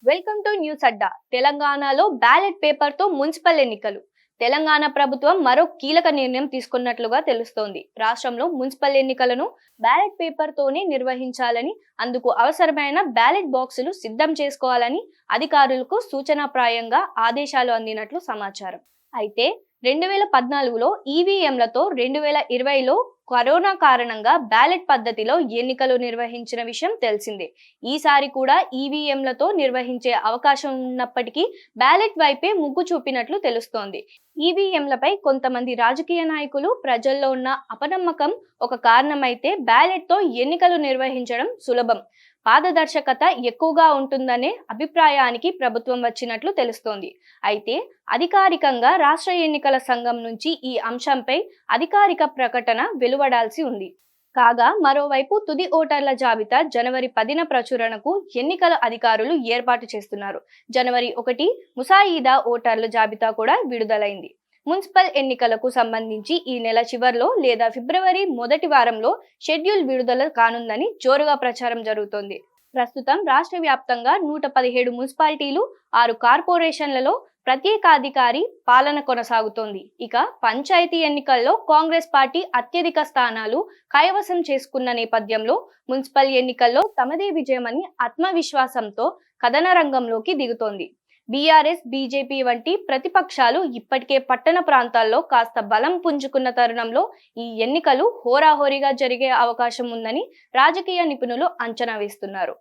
Welcome to news అడ్డా. తెలంగాణలో ballot paper తో municipal ఎన్నికలు. తెలంగాణ ప్రభుత్వం మరో కీలక నిర్ణయం తీసుకున్నట్లుగా తెలుస్తోంది. రాష్ట్రంలో మున్సిపల్ ఎన్నికలను బ్యాలెట్ పేపర్ తోనే నిర్వహించాలని, అందుకు అవసరమైన బ్యాలెట్ బాక్సులు సిద్ధం చేసుకోవాలని అధికారులకు సూచనాప్రాయంగా ఆదేశాలు అందినట్లు సమాచారం. అయితే 2014లో ఈవీఎంలతో 2020లో కరోనా కారణంగా బ్యాలెట్ పద్ధతిలో ఎన్నికలు నిర్వహించిన విషయం తెలిసిందే. ఈసారి కూడా ఈవీఎంలతో నిర్వహించే అవకాశం ఉన్నప్పటికీ బ్యాలెట్ వైపే మొగ్గు చూపినట్లు తెలుస్తోంది. ఈవీఎంలపై కొంతమంది రాజకీయ నాయకులు, ప్రజల్లో ఉన్న అపనమ్మకం ఒక కారణమైతే బ్యాలెట్ తో ఎన్నికలు నిర్వహించడం సులభం, పారదర్శకత ఎక్కువగా ఉంటుందనే అభిప్రాయానికి ప్రభుత్వం వచ్చినట్లు తెలుస్తోంది. అయితే అధికారికంగా రాష్ట్ర ఎన్నికల సంఘం నుంచి ఈ అంశంపై అధికారిక ప్రకటన వెలువడాల్సి ఉంది. కాగా మరోవైపు తుది ఓటర్ల జాబితా జనవరి 10న ప్రచురణకు ఎన్నికల అధికారులు ఏర్పాటు చేస్తున్నారు. జనవరి 1 ముసాయిదా ఓటర్ల జాబితా కూడా విడుదలైంది. మున్సిపల్ ఎన్నికలకు సంబంధించి ఈ నెల చివర్లో లేదా ఫిబ్రవరి మొదటి వారంలో షెడ్యూల్ విడుదల కానుందని జోరుగా ప్రచారం జరుగుతోంది. ప్రస్తుతం రాష్ట్ర వ్యాప్తంగా 117 మున్సిపాలిటీలు, 6 కార్పొరేషన్లలో ప్రత్యేకాధికారి పాలన కొనసాగుతోంది. ఇక పంచాయతీ ఎన్నికల్లో కాంగ్రెస్ పార్టీ అత్యధిక స్థానాలు కైవసం చేసుకున్న నేపథ్యంలో మున్సిపల్ ఎన్నికల్లో తమదే విజయమని ఆత్మవిశ్వాసంతో కథన రంగంలోకి దిగుతోంది. బీఆర్ఎస్, బీజేపీ వంటి ప్రతిపక్షాలు ఇప్పటికే పట్టణ ప్రాంతాల్లో కాస్త బలం పుంజుకున్న తరుణంలో ఈ ఎన్నికలు హోరాహోరీగా జరిగే అవకాశం ఉందని రాజకీయ నిపుణులు అంచనా వేస్తున్నారు.